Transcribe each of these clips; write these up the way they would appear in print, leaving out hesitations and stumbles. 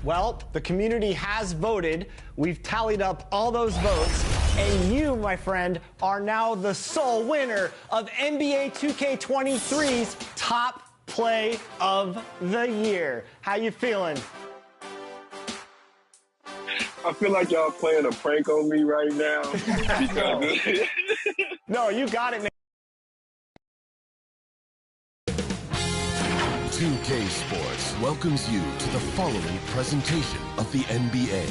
Well, the community has voted. We've tallied up all those votes. And you, my friend, are now the sole winner of NBA 2K23's Top Play of the Year. How you feeling? I feel like y'all playing a prank on me right now. No, you got it, man. 2K Sports welcomes you to the following presentation of the NBA.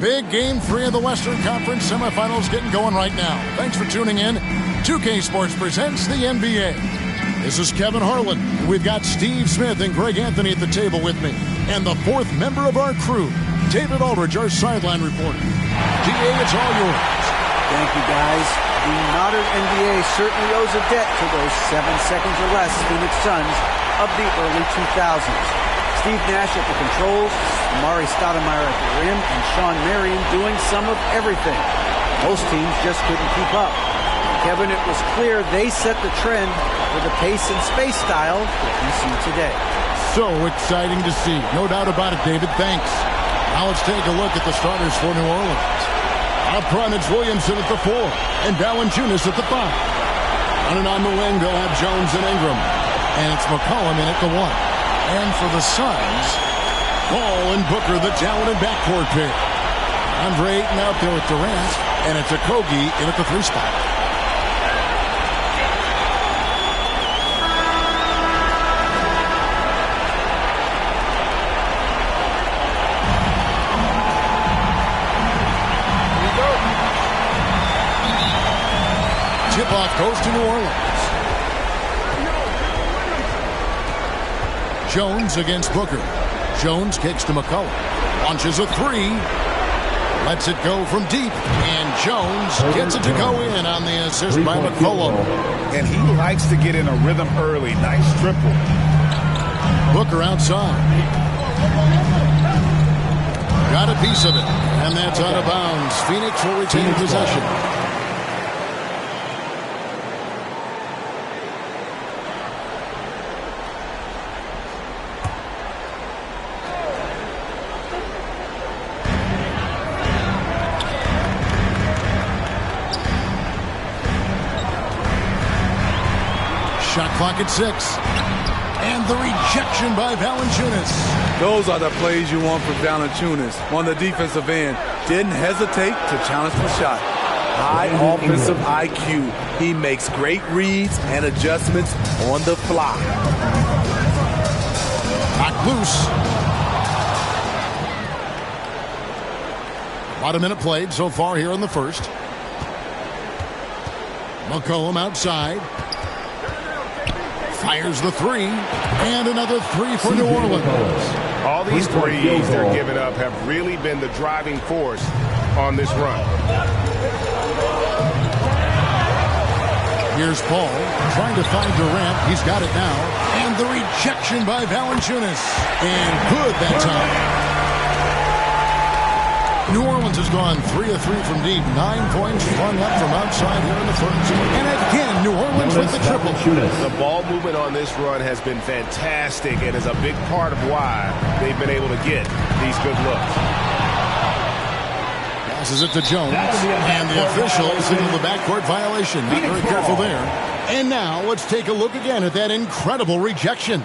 Big Game 3 of the Western Conference Semifinals getting going right now. Thanks for tuning in. 2K Sports presents the NBA. This is Kevin Harlan. We've got Steve Smith and Greg Anthony at the table with me. And the fourth member of our crew, David Aldridge, our sideline reporter. DA, it's all yours. Thank you, guys. The modern NBA certainly owes a debt to those 7 seconds or less Phoenix Suns of the early 2000s. Steve Nash at the controls, Amari Stoudemire at the rim, and Sean Marion doing some of everything. Most teams just couldn't keep up. Kevin, it was clear they set the trend for the pace and space style that we see today. So exciting to see. No doubt about it, David. Thanks. Now let's take a look at the starters for New Orleans. Up front, it's Williamson at the 4 and Valanciunas at the 5. Running on the wing, they'll have Jones and Ingram. And it's McCollum in at the 1. And for the Suns, Ball and Booker, the talented backcourt pair. Andre Ayton out there with Durant, and it's Okogie in at the 3 spot. Tip-off goes to New Orleans. Jones against Booker. Jones kicks to McCollum. Launches a 3. Lets it go from deep. And Jones gets it to go in on the assist by McCollum. And he likes to get in a rhythm early. Nice triple. Booker outside. Got a piece of it. And that's out of bounds. Phoenix will retain possession. Shot clock at 6. And the rejection by Valanciunas. Those are the plays you want from Valanciunas on the defensive end. Didn't hesitate to challenge the shot. High offensive IQ. He makes great reads and adjustments on the fly. Knocked loose. About a minute played so far here in the first. McCollum outside. Fires the 3, and another 3 for New Orleans. All these threes they're giving up have really been the driving force on this run. Here's Paul trying to find Durant. He's got it now. And the rejection by Valanciunas. And good that time. New Orleans has gone 3 of 3 from deep. 9 points flung up from outside here in the first. And again, New Orleans with the triple. The ball movement on this run has been fantastic and is a big part of why they've been able to get these good looks. Passes it to Jones. And the officials signal the backcourt violation. Not very careful there. And now let's take a look again at that incredible rejection.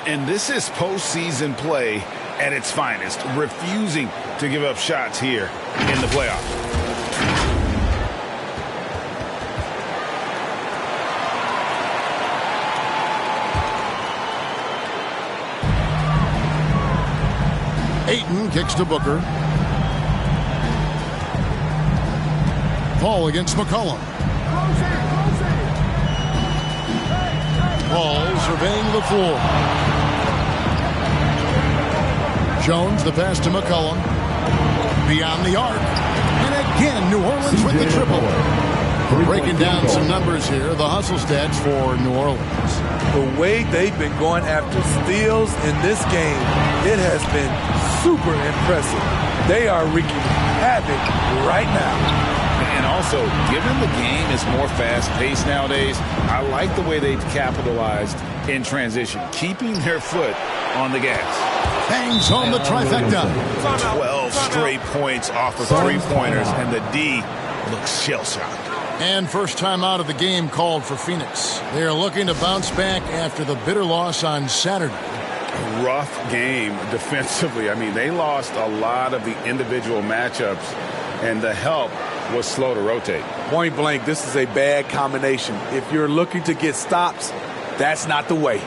And this is postseason play at its finest, refusing to give up shots here in the playoffs. Ayton kicks to Booker. Paul against McCollum. Paul surveying the floor. Jones, the pass to McCollum. Beyond the arc. And again, New Orleans with the triple. Breaking down some numbers here, the hustle stats for New Orleans. The way they've been going after steals in this game, it has been super impressive. They are wreaking havoc right now. And also, given the game is more fast-paced nowadays, I like the way they've capitalized in transition, keeping their foot on the gas. Bangs home the trifecta. 12 straight points off of three-pointers, and the D looks shell-shocked. And first time out of the game called for Phoenix. They are looking to bounce back after the bitter loss on Saturday. A rough game defensively. I mean, they lost a lot of the individual matchups, and the help was slow to rotate. Point blank, this is a bad combination. If you're looking to get stops, that's not the way.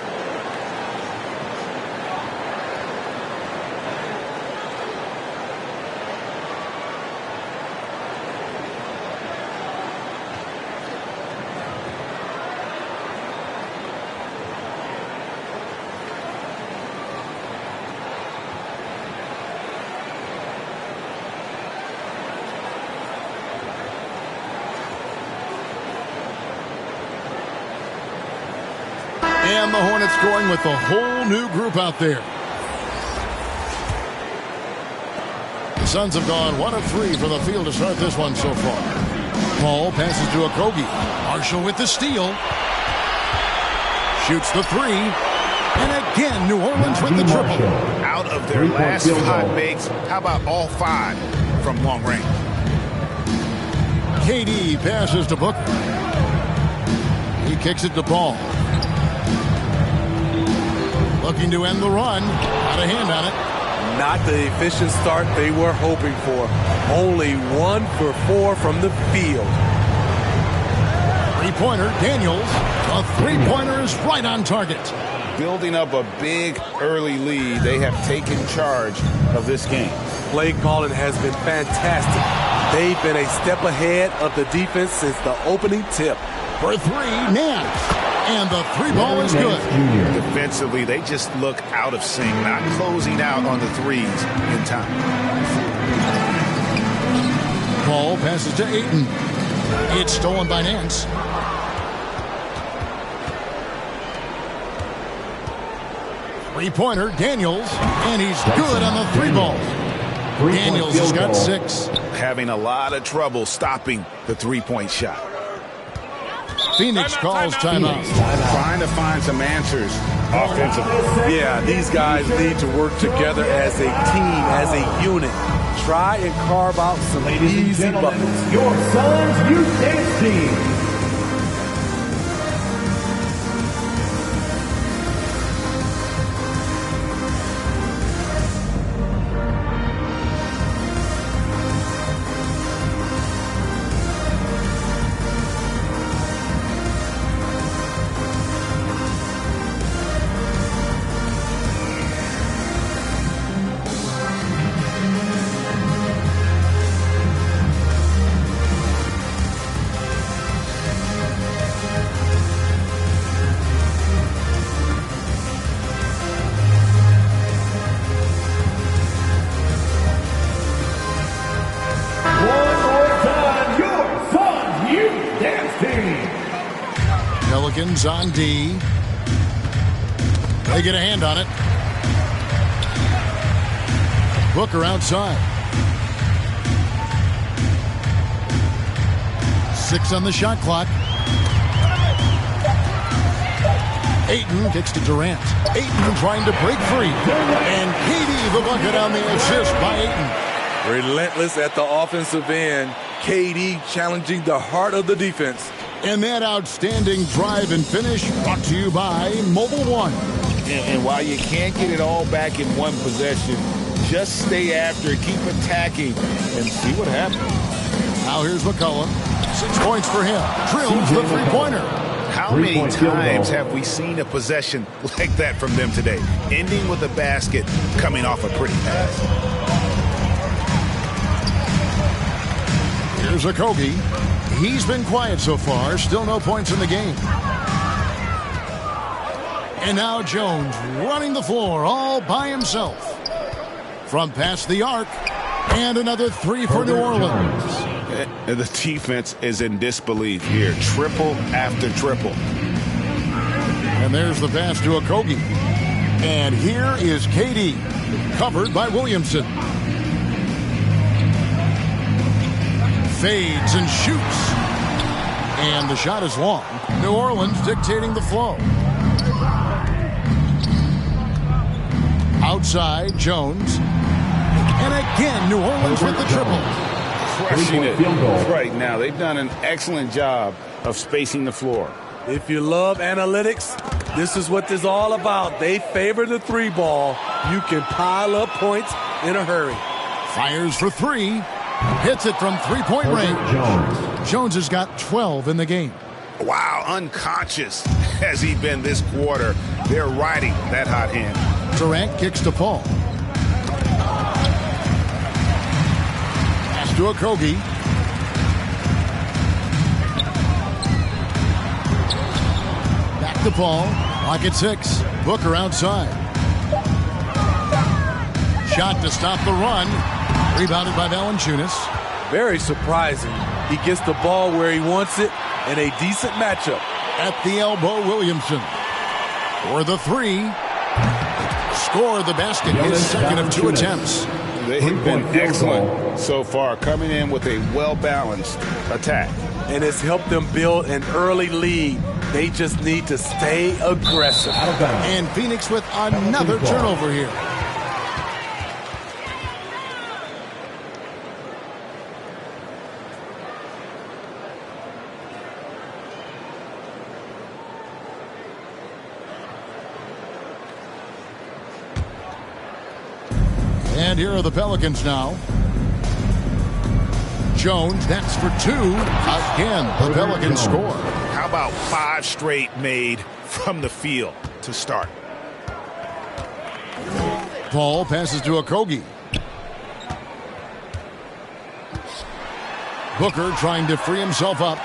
And the Hornets going with a whole new group out there. The Suns have gone 1 of 3 from the field to start this one so far. Paul passes to Okogie. Marshall with the steal. Shoots the 3. And again, New Orleans with the triple. Out of their last 5 makes, how about all 5 from long range? KD passes to Booker. He kicks it to Paul. Looking to end the run. Got a hand on it. Not the efficient start they were hoping for. Only 1 for 4 from the field. Three-pointer, Daniels. A three-pointer is right on target. Building up a big early lead, they have taken charge of this game. Play calling has been fantastic. They've been a step ahead of the defense since the opening tip. For 3, Nance. And the 3-ball is good. Defensively, they just look out of sync, not closing out on the threes in time. Paul passes to Ayton. It's stolen by Nance. Three-pointer, Daniels. And he's good on the 3-ball. Daniels has got 6. Having a lot of trouble stopping the three-point shot. Phoenix calls timeout. Trying to find some answers offensively. Yeah, these guys need to work together as a team, as a unit. Try and carve out some easy buckets. Your Suns Youth Dance Team. Pelicans on D. They get a hand on it. Booker outside. 6 on the shot clock. Ayton kicks to Durant. Ayton trying to break free. And KD the bucket on the assist by Ayton. Relentless at the offensive end. KD challenging the heart of the defense. And that outstanding drive and finish brought to you by Mobile One. And while you can't get it all back in one possession, just stay after it, keep attacking, and see what happens. Now here's McCollum. 6 points for him. Drills the three-pointer. How many times have we seen a possession like that from them today? Ending with a basket, coming off a pretty pass. Here's Okogie. He's been quiet so far. Still no points in the game. And now Jones running the floor all by himself. From past the arc. And another 3 for New Orleans. The defense is in disbelief here. Triple after triple. And there's the pass to Okogie. And here is KD. Covered by Williamson. Fades and shoots. And the shot is long. New Orleans dictating the flow. Outside, Jones. And again, New Orleans with the triple. Crushing it right now. They've done an excellent job of spacing the floor. If you love analytics, this is what this is all about. They favor the three ball. You can pile up points in a hurry. Fires for three. Hits it from three-point range. Jones has got 12 in the game. Wow, unconscious has he been this quarter. They're riding that hot hand. Durant kicks to Paul. Pass to Okogie. Back to Paul. Lock at 6. Booker outside. Shot to stop the run. Rebounded by Valanciunas. Very surprising. He gets the ball where he wants it in a decent matchup. At the elbow, Williamson. For the three. Score the basket. His second of 2 attempts. They've been excellent so far, coming in with a well-balanced attack. And it's helped them build an early lead. They just need to stay aggressive. And Phoenix with another turnover here. And here are the Pelicans now. Jones, that's for 2. Again, the Pelicans score. How about 5 straight made from the field to start? Paul passes to Okogie. Booker trying to free himself up.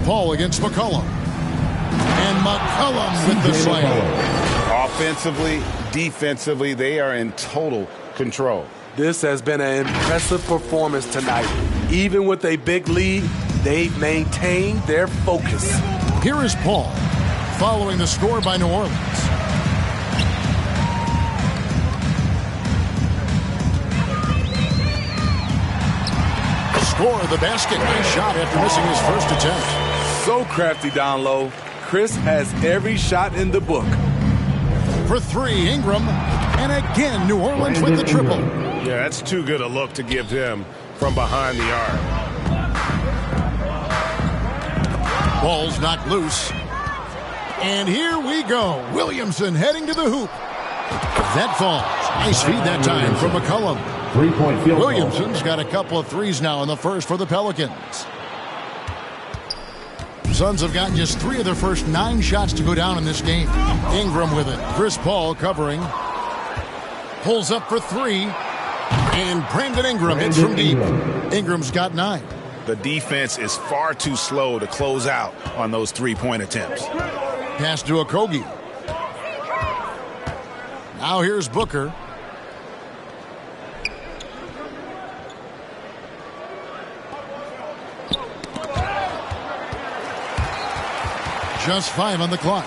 Paul against McCollum. And McCollum with the slam. Offensively, defensively, they are in total control. This has been an impressive performance tonight. Even with a big lead, they've maintained their focus. Here is Paul, following the score by New Orleans. Score the basket. Nice shot after missing his first attempt. So crafty down low. Chris has every shot in the book. For 3, Ingram. And again, New Orleans with the triple. Yeah, that's too good a look to give them from behind the arc. Ball's knocked loose. And here we go. Williamson heading to the hoop. That falls. Nice feed that time from McCollum. 3-point field goal. Williamson's got a couple of threes now in the first for the Pelicans. Suns have gotten just 3 of their first 9 shots to go down in this game. Ingram with it. Chris Paul covering. Pulls up for 3. And Brandon Ingram hits from deep. Ingram's got 9. The defense is far too slow to close out on those 3-point attempts. Pass to Okogie. Now here's Booker. Just 5 on the clock.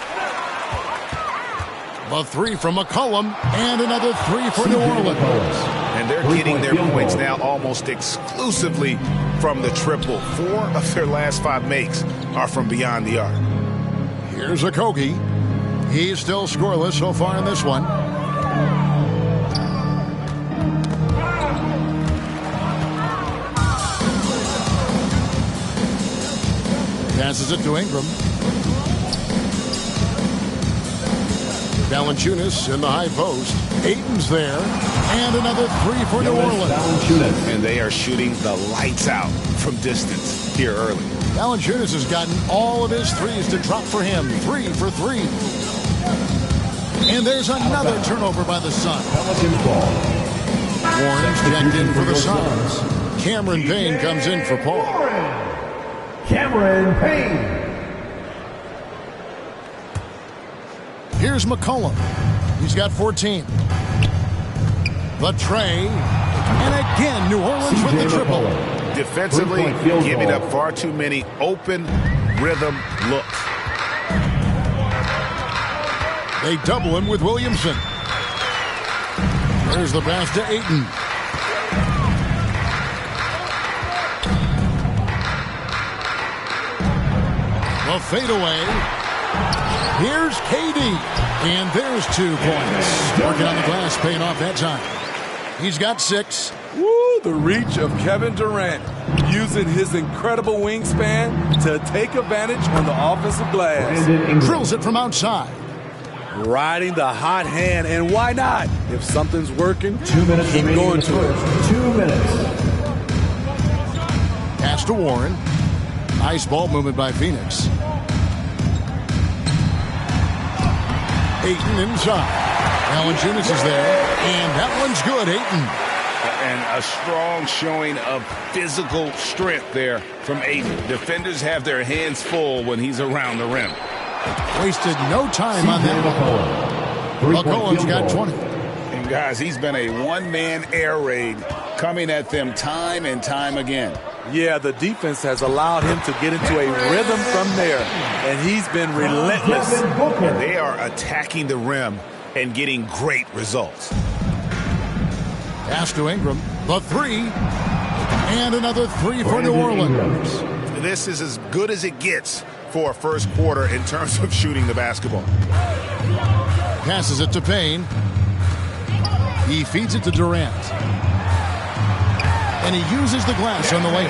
The 3 from McCollum, and another 3 for New Orleans. And they're getting their points now almost exclusively from the triple. 4 of their last 5 makes are from beyond the arc. Here's Okogie. He's still scoreless so far in this one. Passes it to Ingram. Valanciunas in the high post. Ayton's there. And another 3 for New Orleans. And they are shooting the lights out from distance here early. Valanciunas has gotten all of his threes to drop for him. 3 for 3. And there's another turnover by the Suns. Warren's checked in for the Suns. Cameron Payne comes in for Paul. Cameron Payne. Here's McCollum. He's got 14. The tray. And again, New Orleans with the triple. Defensively, giving up far too many open rhythm looks. They double him with Williamson. There's the pass to Ayton. fadeaway. Here's KD. And there's 2 points. Working on the glass, paying off that time. He's got 6. Woo, the reach of Kevin Durant, using his incredible wingspan to take advantage on the offensive glass. Drills it from outside. Riding the hot hand, and why not? If something's working, 2 minutes keep remaining going in the to it. first. 2 minutes. Pass to Warren. Nice ball movement by Phoenix. Ayton inside. Valanciunas is there, and that one's good. Ayton. And a strong showing of physical strength there from Ayton. Defenders have their hands full when he's around the rim. Wasted no time on that one. McCollum's got 20. And guys, he's been a one-man air raid coming at them time and time again. Yeah, the defense has allowed him to get into a rhythm from there, and he's been relentless. And they are attacking the rim and getting great results. Pass to Ingram. The 3. And another 3 for New Orleans. This is as good as it gets for a first quarter in terms of shooting the basketball. Passes it to Payne. He feeds it to Durant. And he uses the glass on the layup.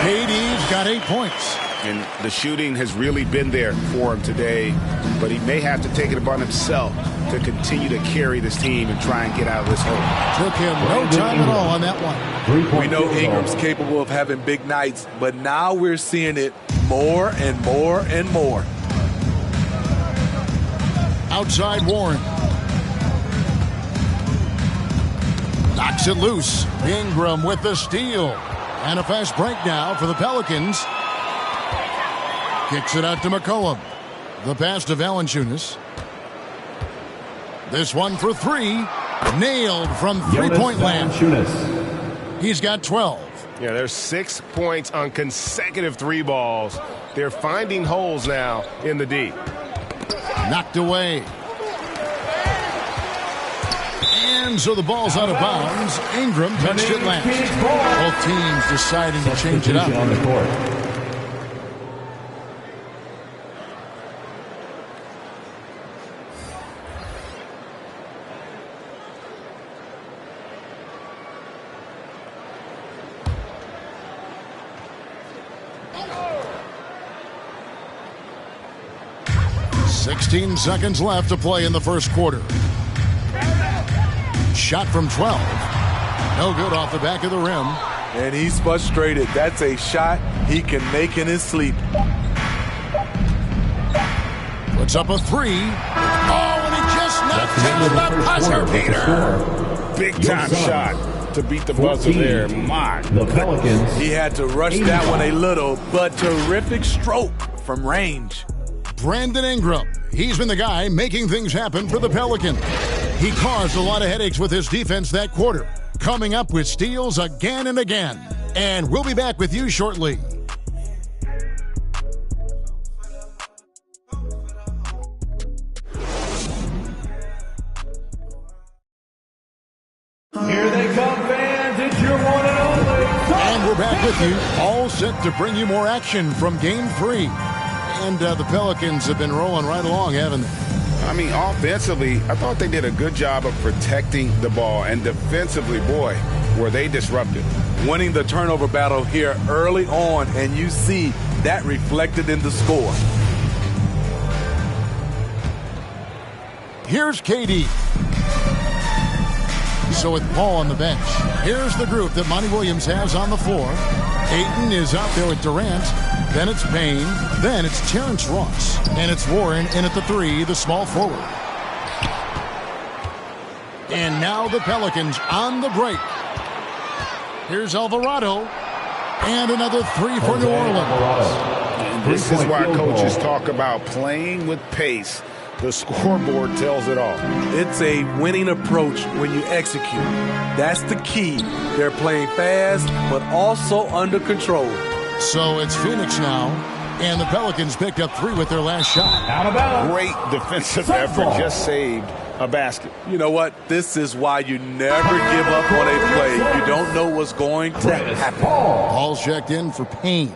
KD's got 8 points. And the shooting has really been there for him today, but he may have to take it upon himself to continue to carry this team and try and get out of this hole. Took him no time at all on that one. We know Ingram's capable of having big nights, but now we're seeing it more and more and more. Outside Warren. Knocks it loose. Ingram with the steal. And a fast break now for the Pelicans. Kicks it out to McCollum. The pass to Valanciunas. This one for 3. Nailed from three-point land. He's got 12. Yeah, there's 6 points on consecutive 3 balls. They're finding holes now in the D. Knocked away. And so the ball's out of bounds. Ingram touched it last. Both teams deciding to change it up. On the court. $16 seconds left to play in the first quarter. Shot from 12. No good off the back of the rim. And he's frustrated. That's a shot he can make in his sleep. Puts up a 3. Oh, and he just knocked down the buzzer beater. Big time shot to beat the buzzer there. My The Pelicans. He had to rush that one a little, but terrific stroke from range. Brandon Ingram. He's been the guy making things happen for the Pelicans. He caused a lot of headaches with his defense that quarter, coming up with steals again and again. And we'll be back with you shortly. Here they come, fans. It's your one and only. And we're back with you, all set to bring you more action from Game 3. And the Pelicans have been rolling right along, haven't they? I mean, offensively, I thought they did a good job of protecting the ball. And defensively, boy, were they disruptive. Winning the turnover battle here early on, and you see that reflected in the score. Here's KD. So with Paul on the bench, here's the group that Monty Williams has on the floor. Ayton is out there with Durant. Then it's Payne. Then it's Terrence Ross. And it's Warren in at the 3, the small forward. And now the Pelicans on the break. Here's Alvarado. And another 3 for New Orleans. And this is why coaches talk about playing with pace. The scoreboard tells it all. It's a winning approach when you execute. That's the key. They're playing fast, but also under control. So it's Phoenix now, and the Pelicans picked up 3 with their last shot. Out of bounds. Great defensive effort, just saved a basket. You know what? This is why you never give up on a play. You don't know what's going to happen. Paul checked in for Payne.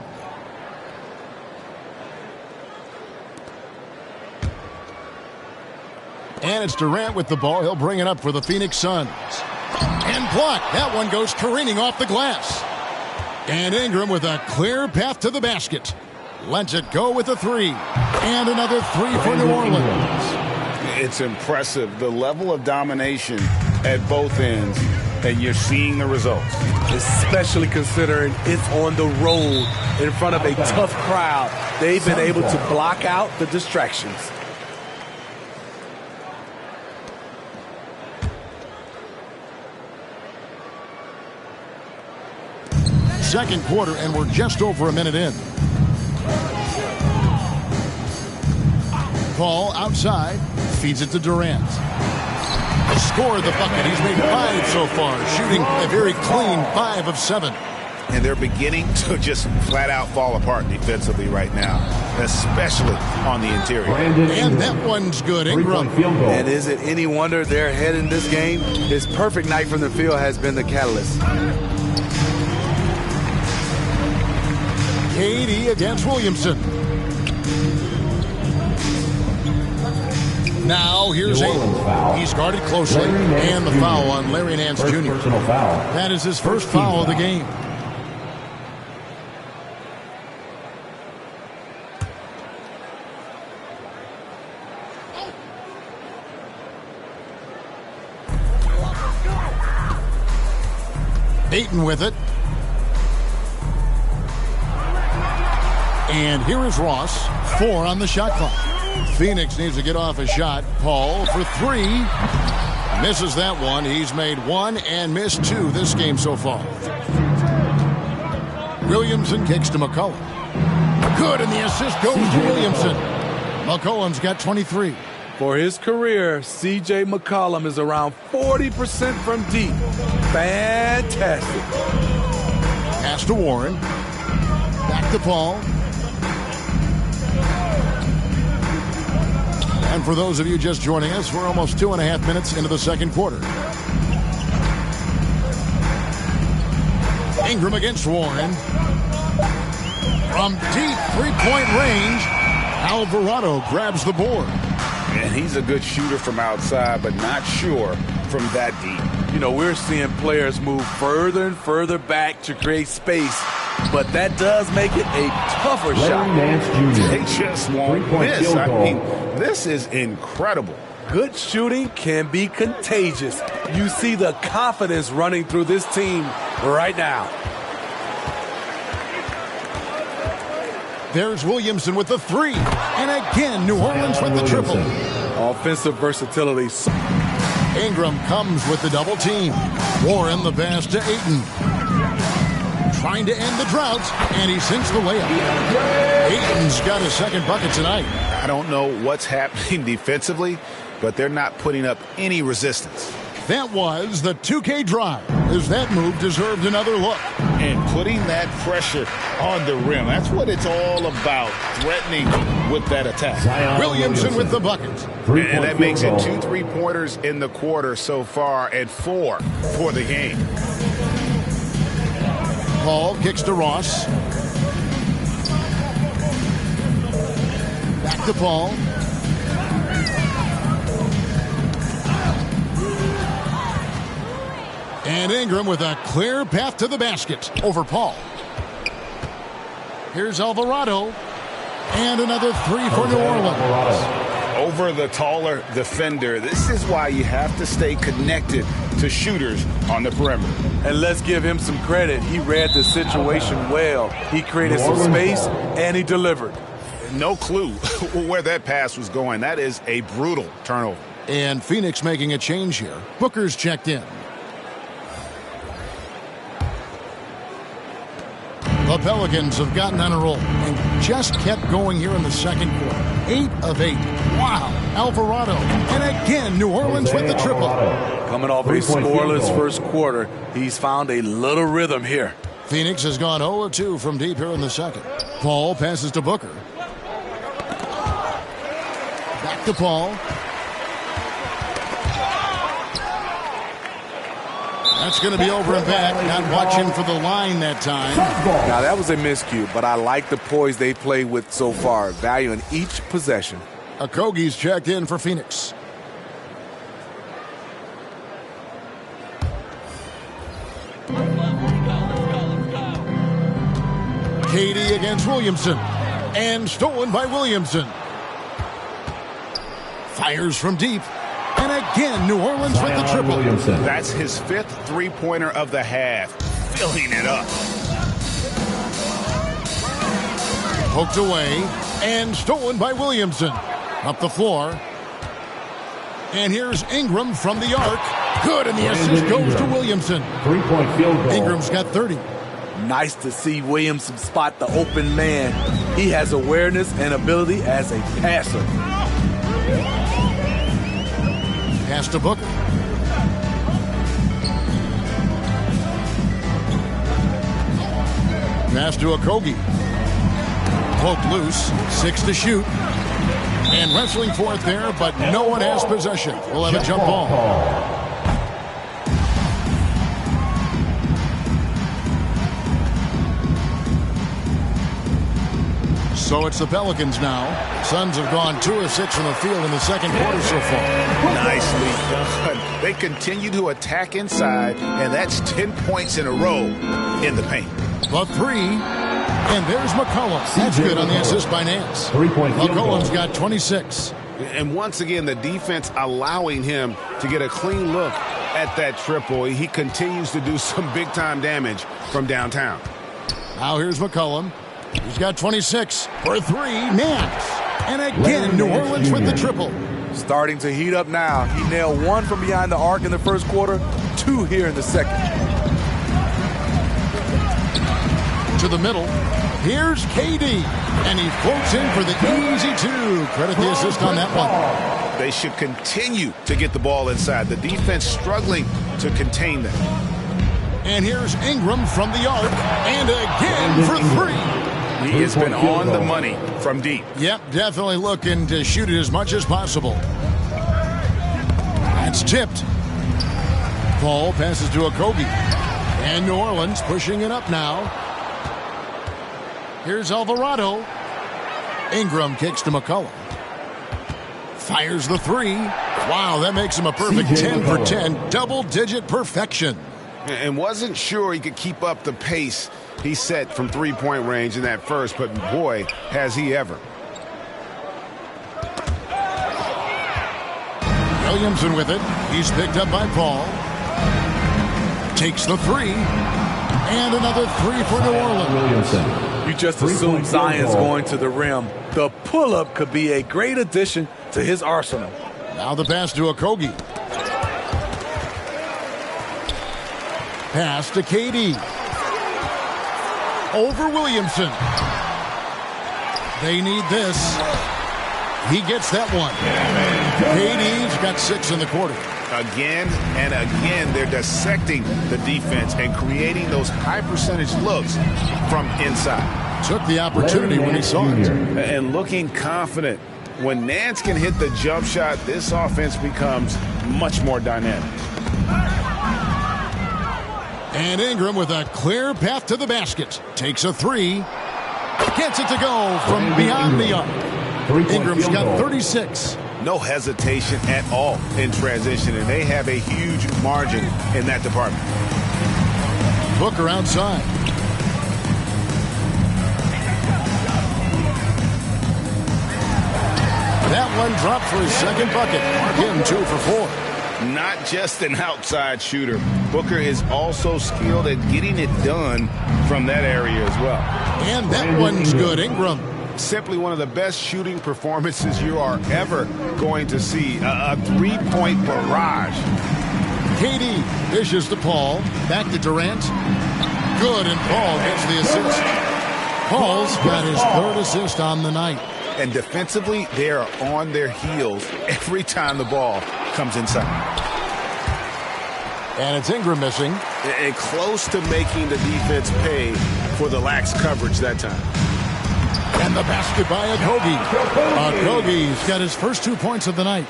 And it's Durant with the ball. He'll bring it up for the Phoenix Suns. And blocked. That one goes careening off the glass. And Ingram with a clear path to the basket. Lets it go with a three. And another three for New Orleans. It's impressive, the level of domination at both ends, and you're seeing the results. Especially considering it's on the road in front of a tough crowd. They've been able to block out the distractions. Second quarter, and we're just over a minute in. Paul outside, feeds it to Durant. Scored the bucket. He's made 5 so far, shooting a very clean 5 of 7. And they're beginning to just flat out fall apart defensively right now, especially on the interior. And that one's good. Ingram. And is it any wonder they're ahead in this game? His perfect night from the field has been the catalyst. KD against Williamson. Now here's Aiden. He's guarded closely, and the foul on Larry Nance Jr. That is his first foul of the game. Ayton with it. And here is Ross. 4 on the shot clock. Phoenix needs to get off a shot. Paul for 3. Misses that one. He's made 1 and missed 2 this game so far. Williamson kicks to McCollum. Good, and the assist goes to Williamson. McCollum's got 23. For his career, C.J. McCollum is around 40% from deep. Fantastic. Pass to Warren. Back to Paul. And for those of you just joining us, we're almost 2.5 minutes into the second quarter. Ingram against Warren. From deep three-point range, Alvarado grabs the board. And he's a good shooter from outside, but not sure from that deep. You know, we're seeing players move further and further back to create space, but that does make it a tougher shot. They just won't miss. I mean, this is incredible. Good shooting can be contagious. You see the confidence running through this team right now. There's Williamson with the 3. And again, New Orleans with the triple. Offensive versatility. Ingram comes with the double team. Warren the pass to Ayton. Trying to end the drought, and he sinks the layup. Ayton's got his second bucket tonight. I don't know what's happening defensively, but they're not putting up any resistance. That was the 2K drive, as that move deserved another look. And putting that pressure on the rim, that's what it's all about, threatening with that attack. Williamson with the bucket. And that makes it 2 3-pointers in the quarter so far and 4 for the game. Paul kicks to Ross. Back to Paul. And Ingram with a clear path to the basket over Paul. Here's Alvarado. And another 3 for New Orleans. Over the taller defender. This is why you have to stay connected to shooters on the perimeter. And let's give him some credit. He read the situation well. He created some space, and he delivered. No clue where that pass was going. That is a brutal turnover. And Phoenix making a change here. Booker's checked in. The Pelicans have gotten on a roll and just kept going here in the second quarter. 8 of 8. Wow. Alvarado. And again, New Orleans with the triple. Coming off a scoreless first quarter, he's found a little rhythm here. Phoenix has gone 0 of 2 from deep here in the second. Paul passes to Booker. Back to Paul. That's going to be over and back. Not watching for the line that time. Now, that was a miscue, but I like the poise they played with so far, valuing each possession. Okogie's checked in for Phoenix. KD against Williamson. And stolen by Williamson. Fires from deep. And again, New Orleans with the triple. That's his 5th three-pointer of the half. Filling it up. Poked away. And stolen by Williamson. Up the floor. And here's Ingram from the arc. Good, and the assist goes to Williamson. 3-point field goal. Ingram's got 30. Nice to see Williamson spot the open man. He has awareness and ability as a passer. Pass to Booker. Pass to Okogie. Poked loose. 6 to shoot. And wrestling for it there, but no one has possession. We'll have a jump ball. So it's the Pelicans now. Suns have gone 2 of 6 from the field in the second quarter so far. Nicely done. They continue to attack inside, and that's 10 points in a row in the paint. The 3. And there's McCollum. That's good on the assist by Nance. 3-point field goal. McCollum's got 26. And once again, the defense allowing him to get a clean look at that triple. He continues to do some big-time damage from downtown. Now here's McCollum. He's got 26 for 3. Nance. And again, New Orleans with the triple. Starting to heat up now. He nailed 1 from behind the arc in the first quarter, 2 here in the second. To the middle. Here's KD. And he floats in for the easy 2. Credit the assist on that one. They should continue to get the ball inside. The defense struggling to contain them. And here's Ingram from the arc. And again for 3. He has been on the money from deep. Yep, definitely looking to shoot it as much as possible. That's tipped. Paul passes to Okogie. And New Orleans pushing it up now. Here's Alvarado. Ingram kicks to McCollum. Fires the 3. Wow, that makes him a perfect 10 for 10. Double-digit perfection. And wasn't sure he could keep up the pace he set from three-point range in that first, but boy, has he ever. Williamson with it. He's picked up by Paul. Takes the 3. And another 3 for New Orleans. Williamson. You just assume Zion's going to the rim. The pull-up could be a great addition to his arsenal. Now the pass to Okogie. Pass to KD. Over Williamson. They need this. He gets that one. KD's got 6 in the quarter. Again and again, they're dissecting the defense and creating those high-percentage looks from inside. Took the opportunity when he saw it. And looking confident. When Nance can hit the jump shot, this offense becomes much more dynamic. And Ingram with a clear path to the basket. Takes a 3. Gets it to go from beyond the arc. Ingram's got 36. No hesitation at all in transition, and they have a huge margin in that department. Booker outside. That one dropped for his second bucket. Mark him 2 for 4. Not just an outside shooter. Booker is also skilled at getting it done from that area as well. And that one's good. Ingram. Simply one of the best shooting performances you are ever going to see. A three-point barrage. KD dishes to Paul. Back to Durant. Good, and Paul gets the assist. Paul's got his 3rd assist on the night. And defensively, they are on their heels every time the ball comes inside. And it's Ingram missing. And close to making the defense pay for the lax coverage that time. And the basket by Okogie. Okogie's got his first 2 points of the night.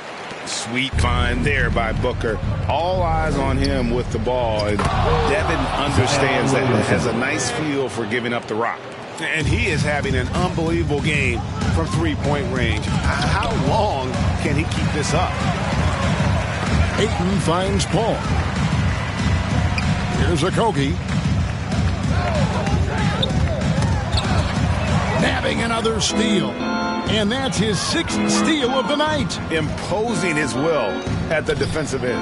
Sweet find there by Booker. All eyes on him with the ball. And Devin understands that and has a nice feel for giving up the rock. And he is having an unbelievable game from three-point range. How long can he keep this up? Ayton finds Paul. Here's Okogie. nabbing another steal. And that's his 6th steal of the night. Imposing his will at the defensive end.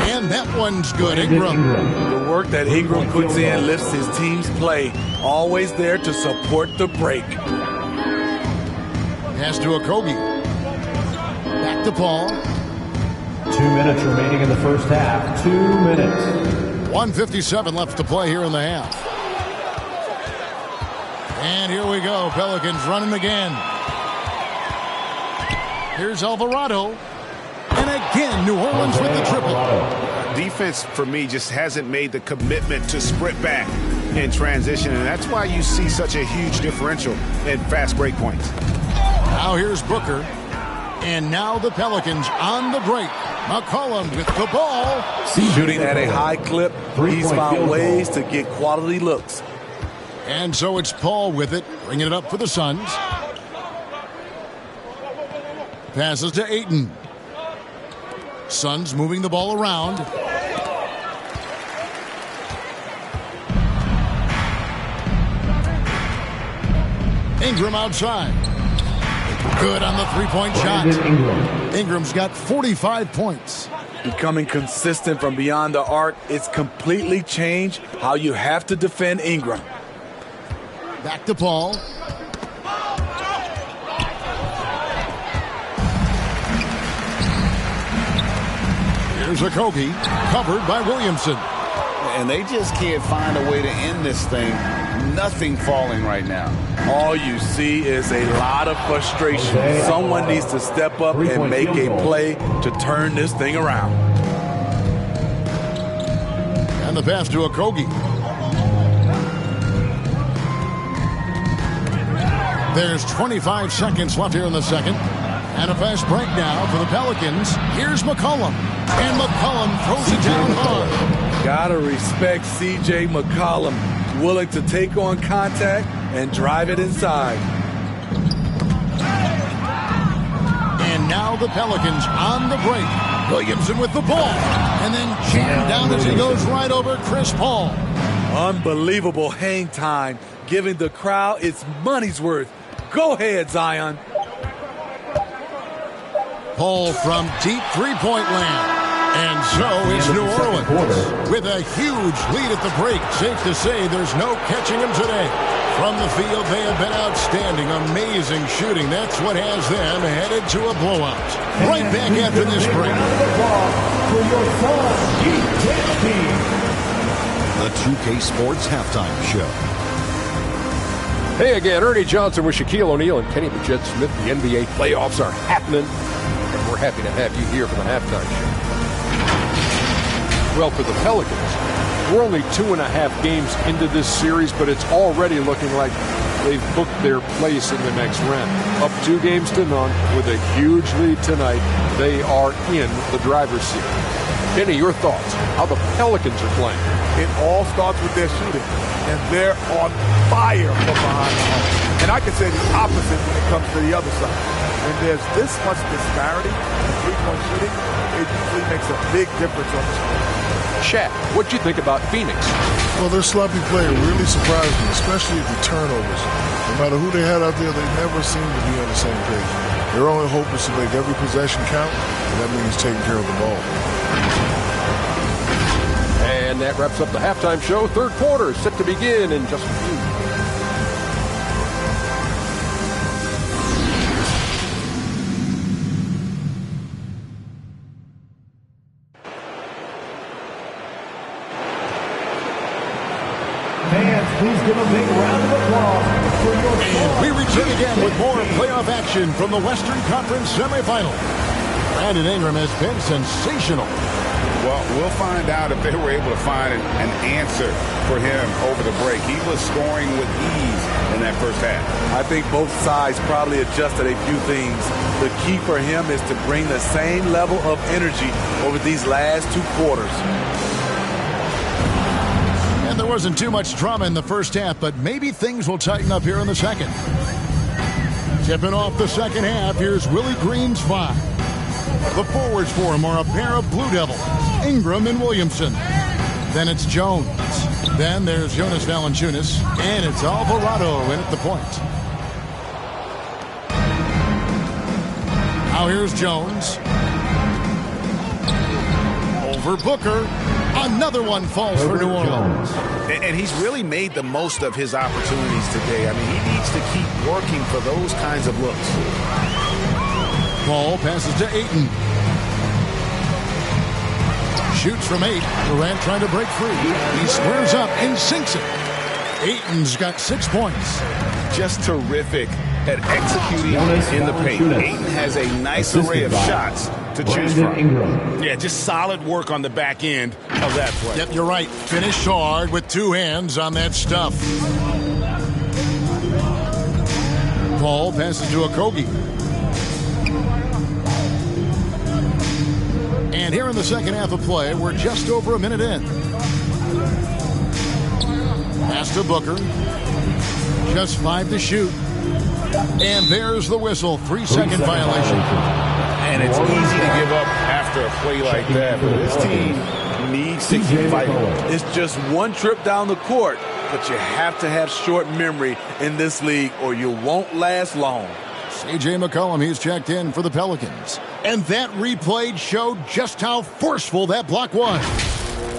And that one's good, Ingram. The work that Ingram puts in lifts his team's play. Always there to support the break. Pass to Okogie. Back to Paul. 2 minutes remaining in the first half. 2 minutes. 1:57 left to play here in the half. And here we go. Pelicans running again. Here's Alvarado. And again, New Orleans with the triple. Defense, for me, just hasn't made the commitment to sprint back in transition, and that's why you see such a huge differential in fast break points. Now here's Booker. And now the Pelicans on the break. McCollum with the ball. Shooting at a high clip, he's found ways to get quality looks. And so it's Paul with it, bringing it up for the Suns. Passes to Ayton. Suns moving the ball around. Ingram outside. Good on the three-point shot. Ingram's got 45 points. Becoming consistent from beyond the arc, it's completely changed how you have to defend Ingram. Back to Paul. Here's Okogie, covered by Williamson. And they just can't find a way to end this thing. Nothing falling right now. All you see is a lot of frustration. Someone needs to step up and make a play to turn this thing around. And the pass to Okogie. There's 25 seconds left here in the second. And a fast break now for the Pelicans. Here's McCollum. And McCollum throws it down hard. Gotta respect C.J. McCollum. Willing to take on contact and drive it inside. And now the Pelicans on the break. Williamson with the ball. And then jammed down as he goes right over Chris Paul. Unbelievable hang time, giving the crowd its money's worth. Go ahead, Zion. Paul from deep three-point land. And so it's New Orleans with a huge lead at the break. Safe to say there's no catching them today. From the field, they have been outstanding. Amazing shooting. That's what has them headed to a blowout. Right back after this break. The 2K Sports Halftime Show. Hey again, Ernie Johnson with Shaquille O'Neal and Kenny the Jet Smith. The NBA playoffs are happening, and we're happy to have you here for the halftime show. Well, for the Pelicans, we're only 2.5 games into this series, but it's already looking like they've booked their place in the next round. Up 2 games to none with a huge lead tonight. They are in the driver's seat. Kenny, your thoughts? How the Pelicans are playing? It all starts with their shooting, and they're on fire from behind the arc. And I can say the opposite when it comes to the other side. When there's this much disparity in three-point shooting, it usually makes a big difference on the score. Shaq, what'd you think about Phoenix? Well, their sloppy play really surprised me, especially the turnovers. No matter who they had out there, they never seem to be on the same page. Their only hope is to make every possession count, and that means taking care of the ball. And that wraps up the halftime show. Third quarter is set to begin in just a few. Please give a big round of applause for your And we return again with more playoff action from the Western Conference Semifinals. Brandon Ingram has been sensational. Well, we'll find out if they were able to find an answer for him over the break. He was scoring with ease in that first half. I think both sides probably adjusted a few things. The key for him is to bring the same level of energy over these last 2 quarters. And there wasn't too much drama in the first half, but maybe things will tighten up here in the second. Tipping off the second half, here's Willie Green's 5. The forwards for him are a pair of Blue Devils, Ingram and Williamson. Then it's Jones. Then there's Jonas Valanciunas, and it's Alvarado in at the point. Now here's Jones. Over Booker. Another one falls for New Orleans. And he's really made the most of his opportunities today. I mean, he needs to keep working for those kinds of looks. Ball passes to Ayton. Shoots from 8. Durant trying to break free. He squares up and sinks it. Ayton's got 6 points. Just terrific at executing in the paint. Ayton has a nice array of shots to choose from. Yeah, just solid work on the back end of that play. Yep, you're right. Finished hard with 2 hands on that stuff. Paul passes to Okogie. And here in the second half of play, we're just over a minute in. Pass to Booker. Just 5 to shoot. And there's the whistle. 3-second violation. And it's easy to give up after a play like that, but this team needs to keep fighting. It's just one trip down the court, but you have to have short memory in this league or you won't last long. C.J. McCollum, he's checked in for the Pelicans. And that replay showed just how forceful that block was.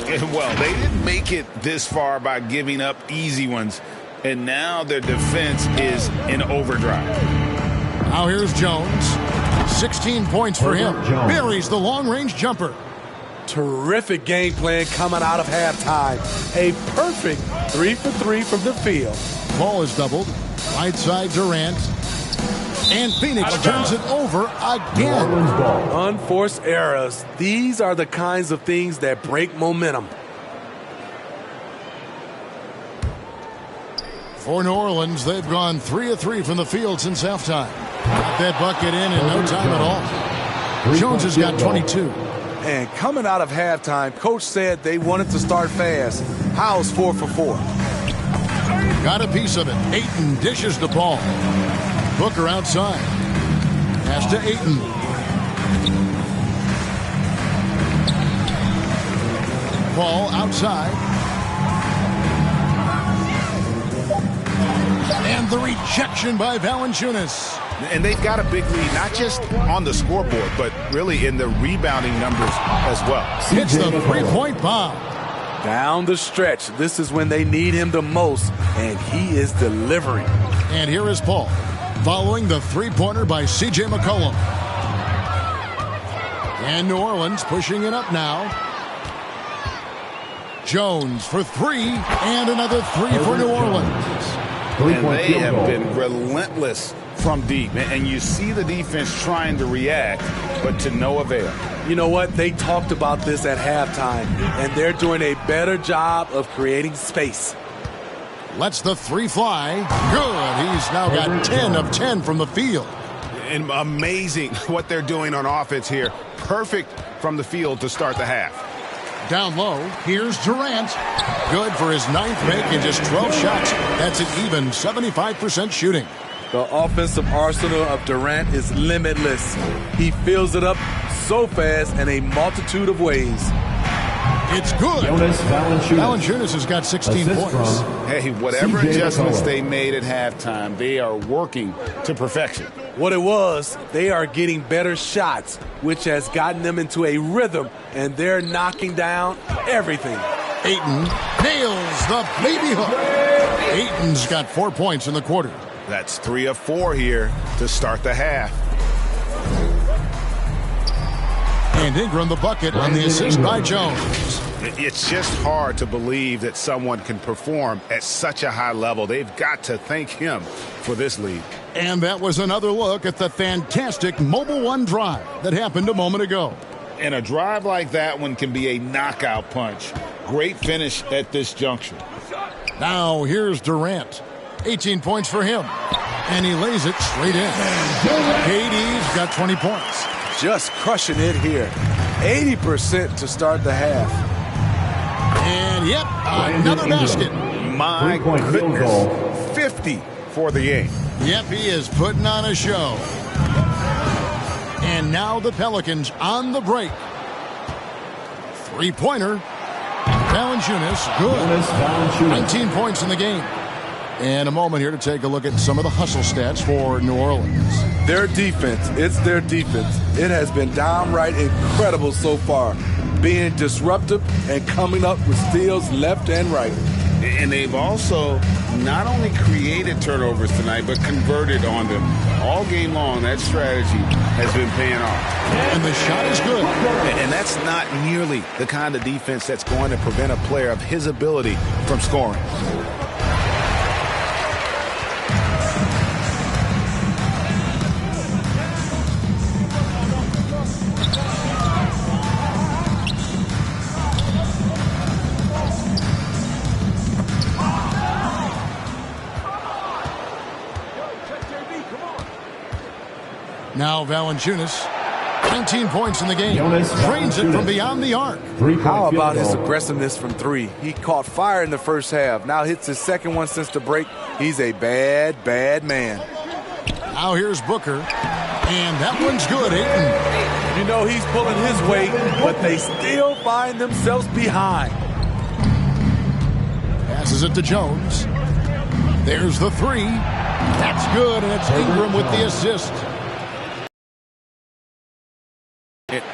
Well, they didn't make it this far by giving up easy ones, and now their defense is in overdrive. Now here's Jones. 16 points for him. Buries the long-range jumper. Terrific game plan coming out of halftime. A perfect 3 for 3 from the field. Ball is doubled. Right side Durant. And Phoenix turns it over again. Unforced errors. These are the kinds of things that break momentum. For New Orleans, they've gone 3 of 3 from the field since halftime. Got that bucket in no time at all. Jones has got 22. And coming out of halftime, Coach said they wanted to start fast. How's 4 for 4? Got a piece of it. Ayton dishes the ball. Booker outside. Pass to Ayton. Ball outside. And the rejection by Valanciunas. And they've got a big lead, not just on the scoreboard, but really in the rebounding numbers as well. Hits the three-point bomb. Down the stretch. This is when they need him the most, and he is delivering. And here is Paul, following the three-pointer by C.J. McCollum. And New Orleans pushing it up now. Jones for 3, and another 3 for New Orleans. And they have been relentless from deep. And you see the defense trying to react, but to no avail. You know what? They talked about this at halftime, and they're doing a better job of creating space. Lets the 3 fly. Good. He's now got 10 of 10 from the field. And amazing what they're doing on offense here. Perfect from the field to start the half. Down low, here's Durant. Good for his 9th make in just 12 shots. That's an even 75% shooting. The offensive arsenal of Durant is limitless. He fills it up so fast in a multitude of ways. It's good. Valanciunas has got 16 points. Hey, whatever adjustments they made at halftime, they are working to perfection. What it was, they are getting better shots, which has gotten them into a rhythm, and they're knocking down everything. Ayton nails the baby hook. Ayton's got 4 points in the quarter. That's 3 of 4 here to start the half. And Ingram the bucket on the assist by Jones. It's just hard to believe that someone can perform at such a high level. They've got to thank him for this lead. And that was another look at the fantastic Mobile One drive that happened a moment ago. And a drive like that one can be a knockout punch. Great finish at this juncture. Now here's Durant. 18 points for him. And he lays it straight in. KD's got 20 points. Just crushing it here. 80% to start the half. And yep, another basket. My goodness. 50 for the game. Yep, he is putting on a show. And now the Pelicans on the break. Three-pointer. Valanciunas, good. 19 points in the game. And a moment here to take a look at some of the hustle stats for New Orleans. Their defense, it's their defense. It has been downright incredible so far, being disruptive and coming up with steals left and right. And they've also not only created turnovers tonight, but converted on them. All game long, that strategy has been paying off. And the shot is good. And that's not nearly the kind of defense that's going to prevent a player of his ability from scoring. Now Valanciunas, 19 points in the game, drains it from beyond the arc. How about his aggressiveness from three? He caught fire in the first half. Now hits his second one since the break. He's a bad, bad man. Now here's Booker, and that one's good, Ayton. You know he's pulling his weight, but they still find themselves behind. Passes it to Jones. There's the three. That's good, and it's Ingram with the assist.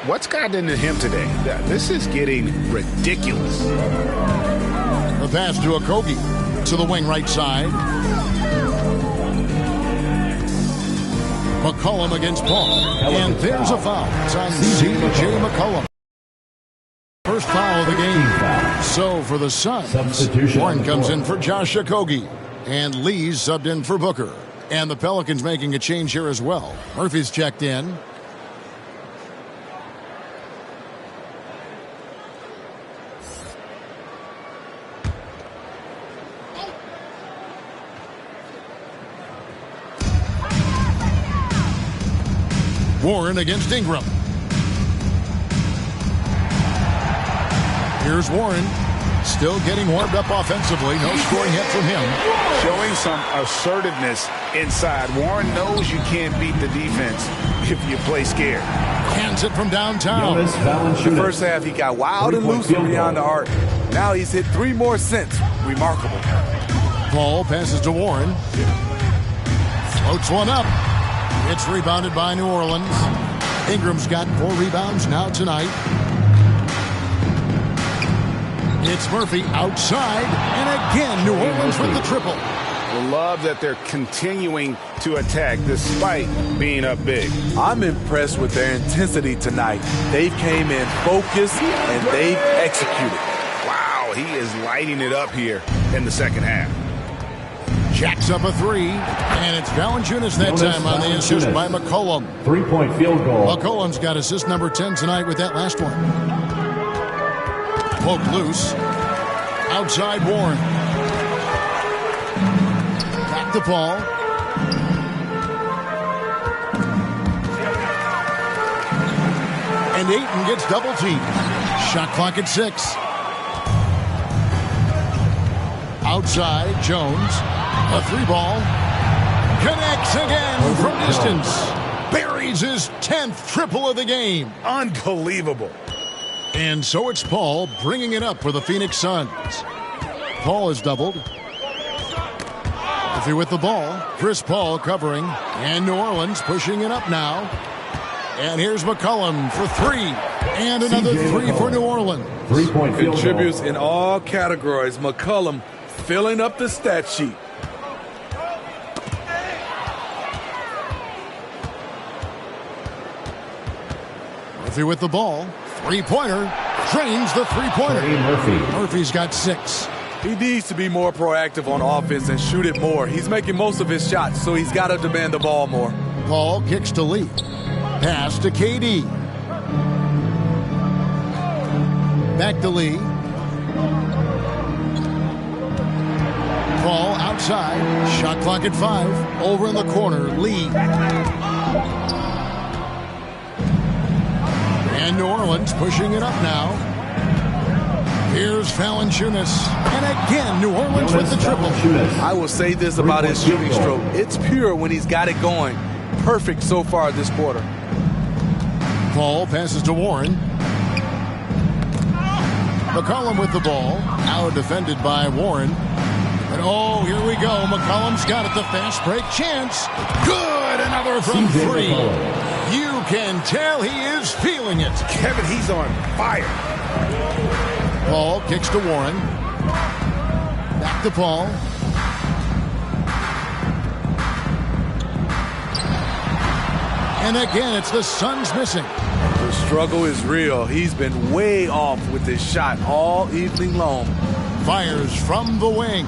What's gotten into him today? This is getting ridiculous. The pass to Okogie to the wing right side. McCollum against Paul. And there's a foul. It's on C.J. McCollum. First foul of the game. So for the Suns, Warren comes in for Josh Okogie. And Lee's subbed in for Booker. And the Pelicans making a change here as well. Murphy's checked in. Warren against Ingram. Here's Warren. Still getting warmed up offensively. No scoring yet from him. Showing some assertiveness inside. Warren knows you can't beat the defense if you play scared. Hands it from downtown. The first half, he got wild and loose beyond the arc. Now he's hit three more since. Remarkable. Paul passes to Warren. Floats one up. It's rebounded by New Orleans. Ingram's got 4 rebounds now tonight. It's Murphy outside, and again New Orleans with the triple. Love that they're continuing to attack despite being up big. I'm impressed with their intensity tonight. They've came in focused and they've executed. Wow, he is lighting it up here in the second half. Jacks up a three, and it's Valanciunas that time on the assist by McCollum. 3-point field goal. McCollum's got assist number 10 tonight with that last one. Poke loose. Outside Warren. Back to Paul. And Ayton gets double teamed. Shot clock at 6. Outside Jones. A 3-ball. Connects again from distance. Buries his 10th triple of the game. Unbelievable. And so it's Paul bringing it up for the Phoenix Suns. Paul is doubled. Murphy with the ball. Chris Paul covering. And New Orleans pushing it up now. And here's McCollum for 3. And another 3 for New Orleans. 3-point field goal. Contributes in all categories. McCollum filling up the stat sheet. Murphy with the ball. 3-pointer. Drains the 3-pointer. Murphy's got 6. He needs to be more proactive on offense and shoot it more. He's making most of his shots, so he's got to demand the ball more. Paul kicks to Lee. Pass to KD. Back to Lee. Paul outside. Shot clock at 5. Over in the corner, Lee. And New Orleans pushing it up now. Here's Valanciunas. And again, New Orleans with the triple. I will say this about his shooting stroke. It's pure when he's got it going. Perfect so far this quarter. Paul passes to Warren. McCollum with the ball. Now defended by Warren. And oh, here we go. McCollum's got it. The fast break chance. Good. Another from three. You can tell he is feeling it. Kevin, he's on fire. Paul kicks to Warren. Back to Paul. And again, it's the Suns missing. The struggle is real. He's been way off with this shot all evening long. Fires from the wing.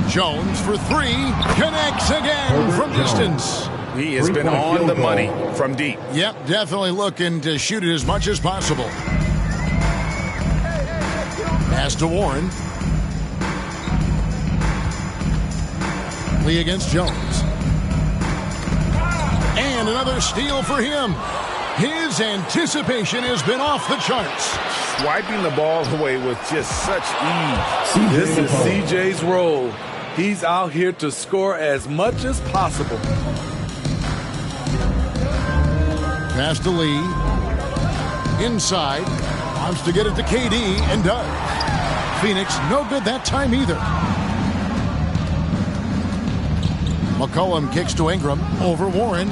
Jones for three. Connects again from distance. He has been on the money from deep. Yep, definitely looking to shoot it as much as possible. Pass to Warren. Lee against Jones. And another steal for him. His anticipation has been off the charts. Swiping the ball away with just such ease. This is CJ's role. He's out here to score as much as possible. Pass to Lee. Inside. Wants to get it to KD and does. Phoenix no good that time either. McCollum kicks to Ingram over Warren.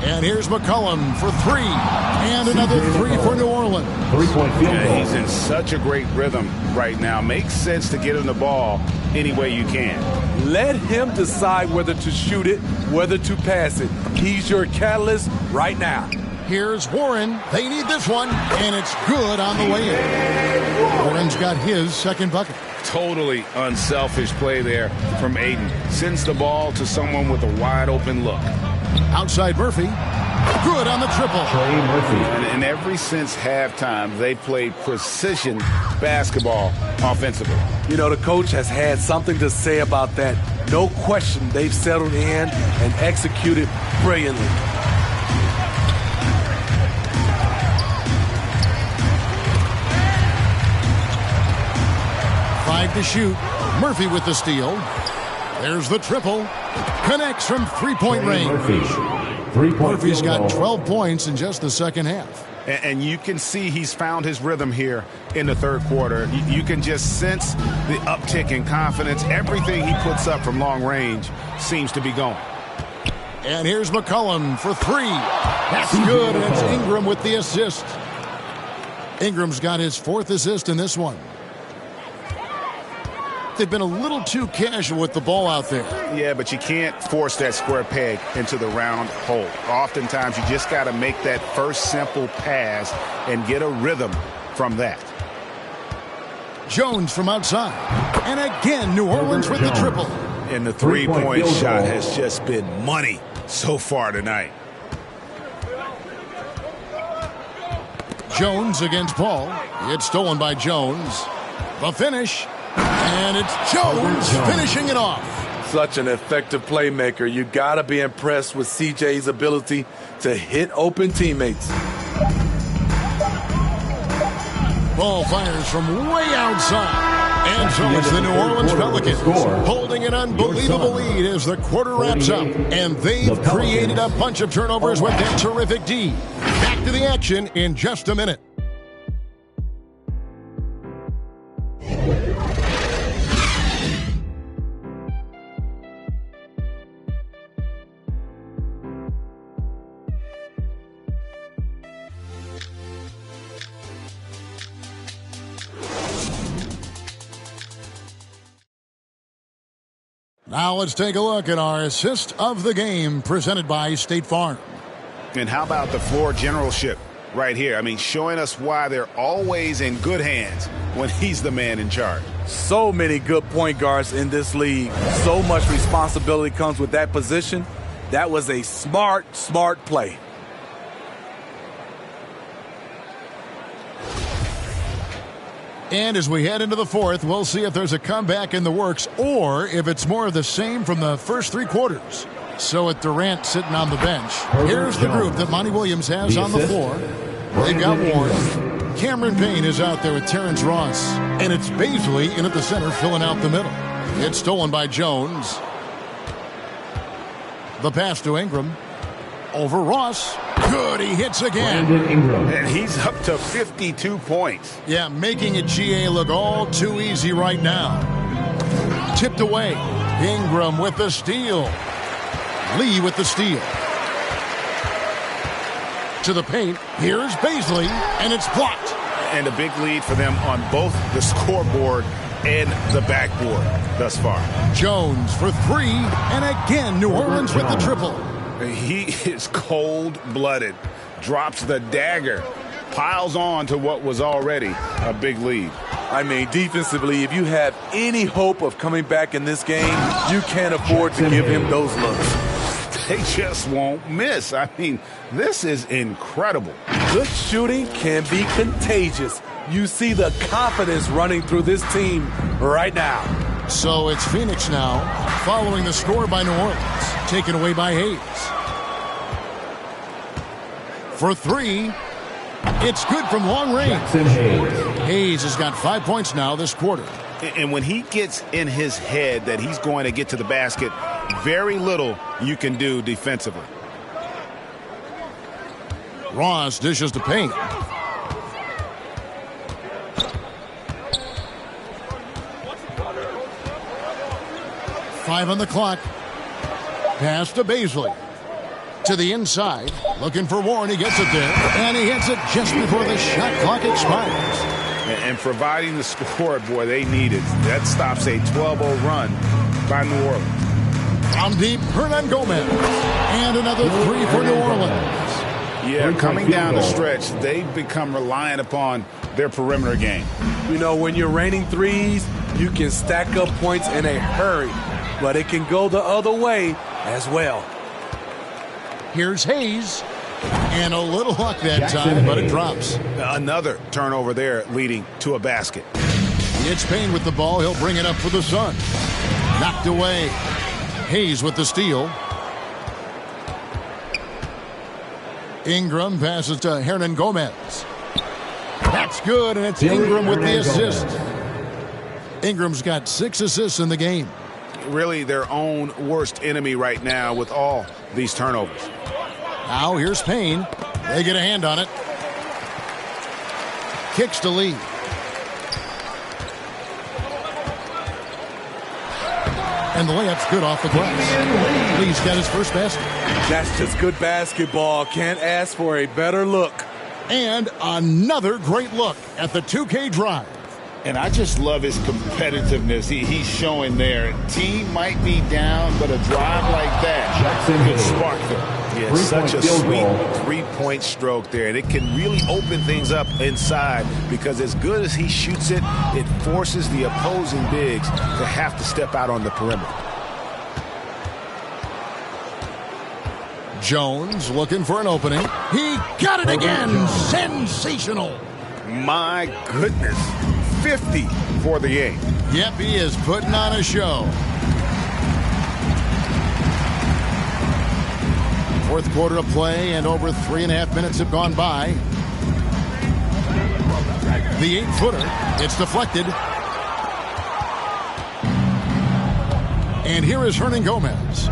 And here's McCollum for three. And another three for New Orleans. 3-point field goal. He's in such a great rhythm right now. Makes sense to get him the ball any way you can. Let him decide whether to shoot it, whether to pass it. He's your catalyst right now. Here's Warren. They need this one. And it's good on the way in. Warren's got his second bucket. Totally unselfish play there from Aiden. Sends the ball to someone with a wide open look. Outside Murphy. Good on the triple. Trey Murphy. And ever since halftime, they played precision basketball offensively. You know, the coach has had something to say about that. No question, they've settled in and executed brilliantly. Five to shoot. Murphy with the steal. There's the triple. Connects from three-point range. Murphy's got 12 points in just the second half. And you can see he's found his rhythm here in the third quarter. You can just sense the uptick in confidence. Everything he puts up from long range seems to be going. And here's McCollum for three. That's good, and it's Ingram with the assist. Ingram's got his fourth assist in this one. They've been a little too casual with the ball out there. Yeah, but you can't force that square peg into the round hole. Oftentimes, you just got to make that first simple pass and get a rhythm from that. Jones from outside. And again, New Orleans with the triple. And the three-point shot has just been money so far tonight. Jones against Paul. It's stolen by Jones. The finish. And it's Jones finishing it off. Such an effective playmaker. You got to be impressed with CJ's ability to hit open teammates. Ball fires from way outside. And so it's the New Orleans Pelicans holding an unbelievable lead as the quarter wraps up. And they've created a bunch of turnovers with their terrific D. Back to the action in just a minute. Now let's take a look at our assist of the game presented by State Farm. And how about the floor generalship right here? I mean, showing us why they're always in good hands when he's the man in charge. So many good point guards in this league. So much responsibility comes with that position. That was a smart play. And as we head into the fourth, we'll see if there's a comeback in the works or if it's more of the same from the first three quarters. So with Durant sitting on the bench, here's the group that Monty Williams has on the floor. They've got Warren. Cameron Payne is out there with Terrence Ross. And it's Baisley in at the center filling out the middle. It's stolen by Jones. The pass to Ingram. Over Ross. Good, he hits again. And he's up to 52 points. Yeah, making it GA look all too easy right now. Tipped away. Ingram with the steal. Lee with the steal. To the paint. Here's Baisley, and it's blocked. And a big lead for them on both the scoreboard and the backboard thus far. Jones for three, and again New Orleans with the triple. He is cold-blooded, drops the dagger, piles on to what was already a big lead. I mean, defensively, if you have any hope of coming back in this game, you can't afford to give him those looks. They just won't miss. I mean, this is incredible. Good shooting can be contagious. You see the confidence running through this team right now. So it's Phoenix now, following the score by New Orleans, taken away by Hayes. For three, it's good from long range. Hayes has got 5 points now this quarter. And when he gets in his head that he's going to get to the basket, very little you can do defensively. Ross dishes to Payne. Five on the clock. Pass to Baisley. To the inside. Looking for Warren. He gets it there. And he hits it just before the shot clock expires. And providing the score, boy, they needed. That stops a 12-0 run by New Orleans. Down deep, Hernan Gomez. And another three for New Orleans. Yeah, coming down the stretch, they've become reliant upon their perimeter game. You know, when you're raining threes, you can stack up points in a hurry. But it can go the other way as well. Here's Hayes. And a little luck that time, but it drops. Another turnover there leading to a basket. It's Payne with the ball. He'll bring it up for the Suns. Knocked away. Hayes with the steal. Ingram passes to Hernan Gomez. That's good, and it's Ingram with the assist. Ingram's got 6 assists in the game. Really their own worst enemy right now with all these turnovers. Now here's Payne. They get a hand on it. Kicks to Lee. And the layup's good off the glass. Lee's got his first basket. That's just good basketball. Can't ask for a better look. And another great look at the 2K drive. And I just love his competitiveness he's showing there. Team might be down, but a drive like that could spark them. Yeah, such a sweet three-point stroke there. And it can really open things up inside because as good as he shoots it, it forces the opposing bigs to have to step out on the perimeter. Jones looking for an opening. He got it again. Sensational. My goodness. 50 for the game. Yep, he is putting on a show. Fourth quarter of play, and over 3.5 minutes have gone by. The 8-footer, it's deflected. And here is Hernan Gomez.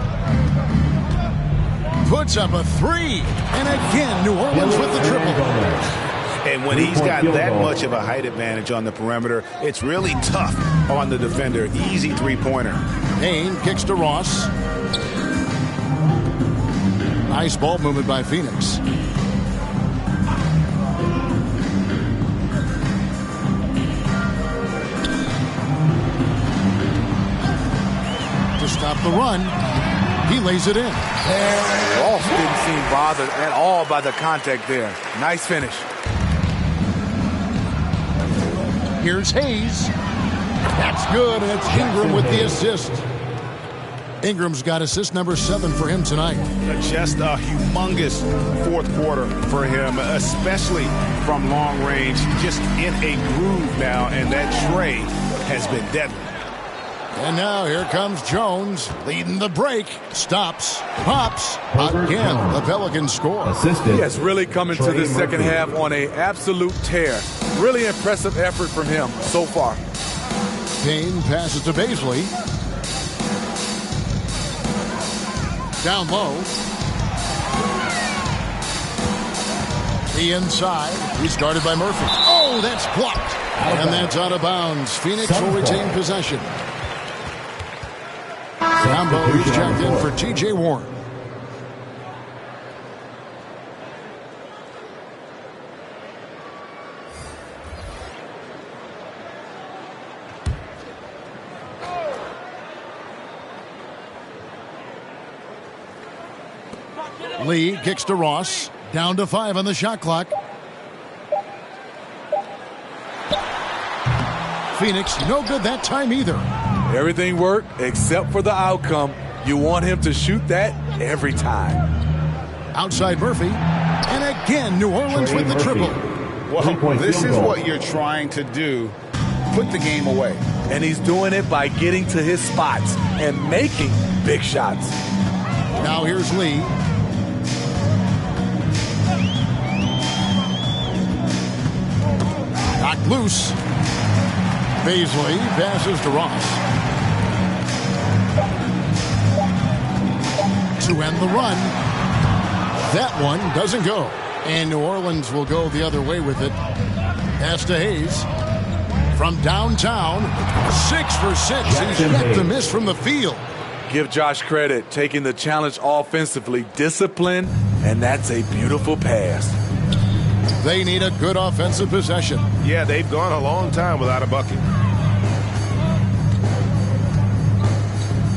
Puts up a three. And again, New Orleans with the triple. And when he's got that much of a height advantage on the perimeter, it's really tough on the defender. Easy three-pointer. Payne kicks to Ross. Nice ball movement by Phoenix. To stop the run, he lays it in. Ross didn't seem bothered at all by the contact there. Nice finish. Here's Hayes. That's good, and it's Ingram with the assist. Ingram's got assist number 7 for him tonight. Just a humongous fourth quarter for him, especially from long range. Just in a groove now, and that trade has been deadly. And now here comes Jones, leading the break. Stops, pops. Again, the Pelicans score. He has really come into this second half on an absolute tear. Really impressive effort from him so far. Payne passes to Baisley. Down low. The inside. He's guarded by Murphy. Oh, that's blocked. And that's out of bounds. Phoenix will retain possession. Sambo is checked in for T.J. Warren. Lee kicks to Ross. Down to 5 on the shot clock. Phoenix, no good that time either. Everything worked except for the outcome. You want him to shoot that every time. Outside Murphy. And again, New Orleans with the triple. Well, this is what you're trying to do. Put the game away. And he's doing it by getting to his spots and making big shots. Now here's Lee. Knocked loose. Baisley passes to Ross. To end the run. That one doesn't go. And New Orleans will go the other way with it. Pass to Hayes. From downtown. 6 for 6. He's yet to miss from the field. Give Josh credit, taking the challenge offensively. Discipline, and that's a beautiful pass. They need a good offensive possession. Yeah, they've gone a long time without a bucket.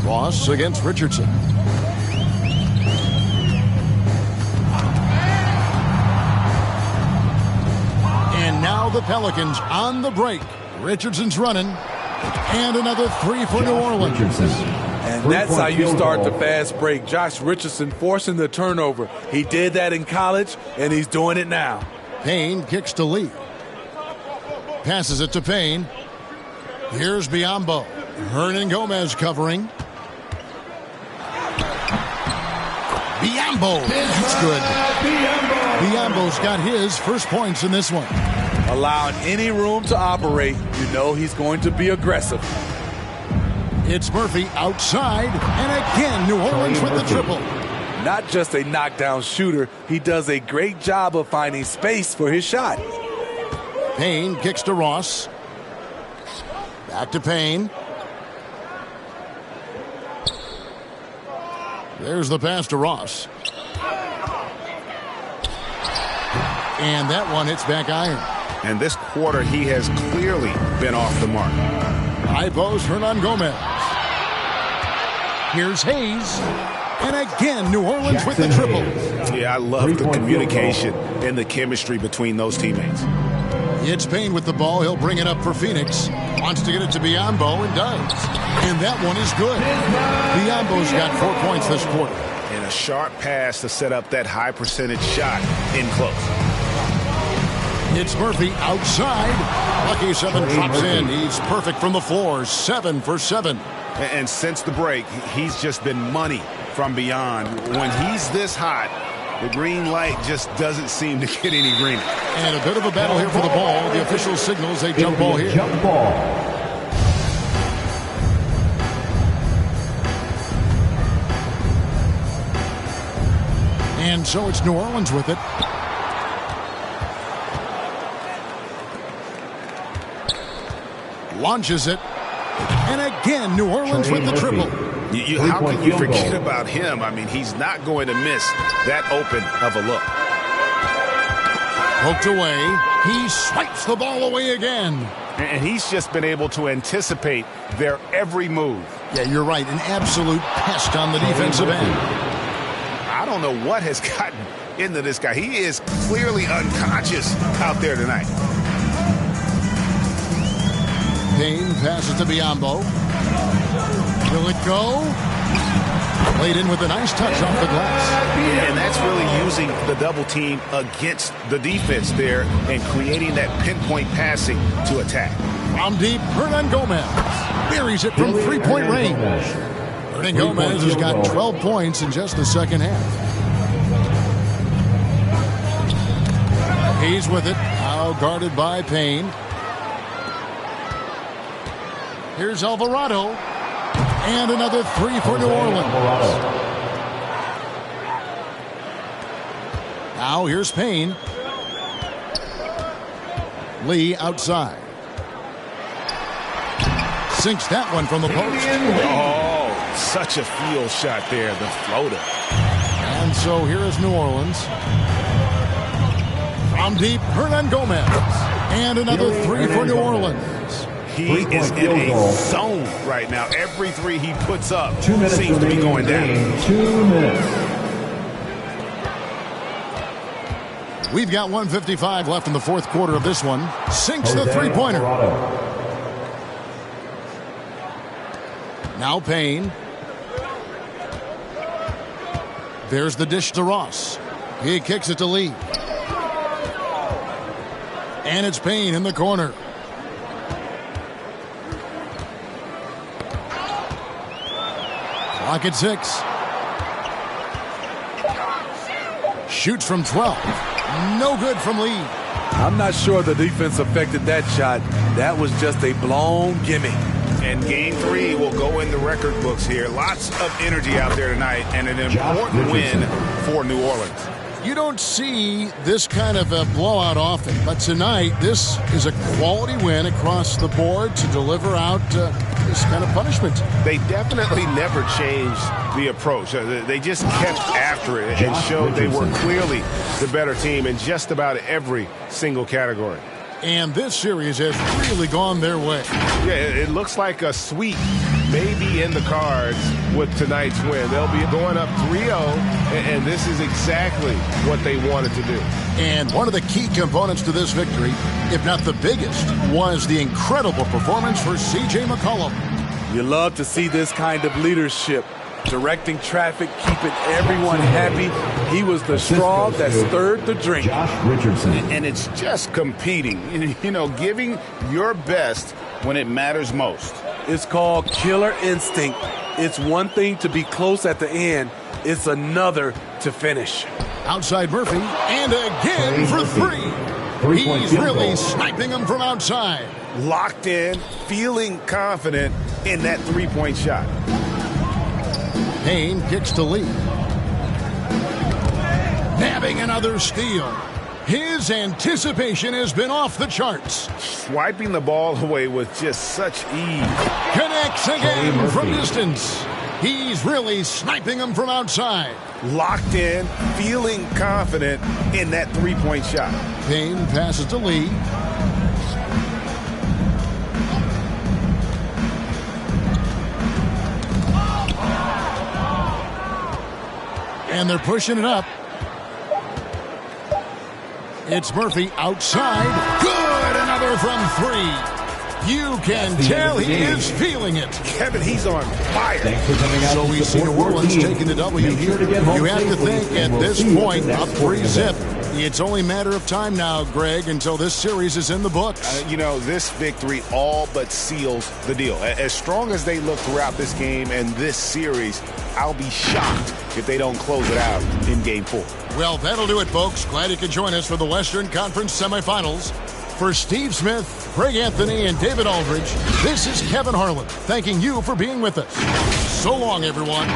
Ross against Richardson. And now the Pelicans on the break. Richardson's running. And another 3 for New Orleans. And that's how you start the fast break. Josh Richardson forcing the turnover. He did that in college, and he's doing it now. Payne kicks to Lee. Passes it to Payne. Here's Biyombo. Hernan Gomez covering. Biyombo. That's good. Biyombo's got his first points in this one. Allowing any room to operate, you know he's going to be aggressive. It's Murphy outside. And again, New Orleans with the triple. Not just a knockdown shooter, he does a great job of finding space for his shot. Payne kicks to Ross. Back to Payne. There's the pass to Ross. And that one hits back iron. And this quarter, he has clearly been off the mark. High post, Hernan Gomez. Here's Hayes. And again, New Orleans with the triple. Yeah, I love the communication and the chemistry between those teammates. It's Payne with the ball. He'll bring it up for Phoenix. Wants to get it to Biyombo and does. And that one is good. Biyombo's got 4 points this quarter. And a sharp pass to set up that high percentage shot in close. It's Murphy outside. Lucky 7 drops in. He's perfect from the floor. 7 for 7. And since the break, he's just been money from beyond. When he's this hot, the green light just doesn't seem to get any greener. And a bit of a battle here for the ball. The official signals a jump ball here. Jump ball. And so it's New Orleans with it. Launches it. And again, New Orleans with the triple. How can you forget about him? I mean, he's not going to miss that open of a look. Poked away. He swipes the ball away again. And he's just been able to anticipate their every move. Yeah, you're right. An absolute pest on the defensive end. I don't know what has gotten into this guy. He is clearly unconscious out there tonight. Payne passes to Biyombo. Will it go? Played in with a nice touch off the glass. And that's really using the double team against the defense there and creating that pinpoint passing to attack. From deep, Hernan Gomez buries it from three-point range. Hernan Gomez has got 12 points in just the second half. He's with it, now guarded by Payne. Here's Alvarado. And another 3 for New Orleans. Now here's Payne. Lee outside. Sinks that one from the post. Oh, such a field shot there, the floater. And so here is New Orleans. From deep, Hernan Gomez. And another three for New Orleans. He is in a zone right now. Every three he puts up seems to be going down. 2 minutes. We've got 1:55 left in the fourth quarter of this one. Sinks the three-pointer. Now Payne. There's the dish to Ross. He kicks it to Lee. And it's Payne in the corner. Clock at 6. Shoots from 12. No good from Lee. I'm not sure the defense affected that shot. That was just a blown gimme. And game 3 will go in the record books here. Lots of energy out there tonight and an important win for New Orleans. You don't see this kind of a blowout often, but tonight this is a quality win across the board to deliver out this kind of punishment. They definitely never changed the approach. They just kept after it and showed they were clearly the better team in just about every single category. And this series has really gone their way. Yeah, it looks like a sweep maybe in the cards with tonight's win. They'll be going up 3-0, and this is exactly what they wanted to do. And one of the key components to this victory, if not the biggest, was the incredible performance for C.J. McCollum. You love to see this kind of leadership. Directing traffic, keeping everyone happy. He was the straw that stirred the drink. Josh Richardson. And it's just competing, you know, giving your best when it matters most. It's called killer instinct. It's one thing to be close at the end. It's another to finish. Outside Murphy, and again for three. He's really sniping them from outside. Locked in, feeling confident in that three-point shot. Payne kicks to Lee. Nabbing another steal. His anticipation has been off the charts. Swiping the ball away with just such ease. Connects again from distance. He's really sniping them from outside. Locked in, feeling confident in that three-point shot. Payne passes to Lee. And they're pushing it up. It's Murphy outside. Good! Another from three. You can tell he is feeling it. Kevin, he's on fire. So we see New Orleans taking the W here. You have to think at this point, up 3-zip. It's only a matter of time now, Greg, until this series is in the books. You know, this victory all but seals the deal. As strong as they look throughout this game and this series, I'll be shocked if they don't close it out in Game 4. Well, that'll do it, folks. Glad you could join us for the Western Conference Semifinals. For Steve Smith, Greg Anthony, and David Aldridge, this is Kevin Harlan, thanking you for being with us. So long, everyone.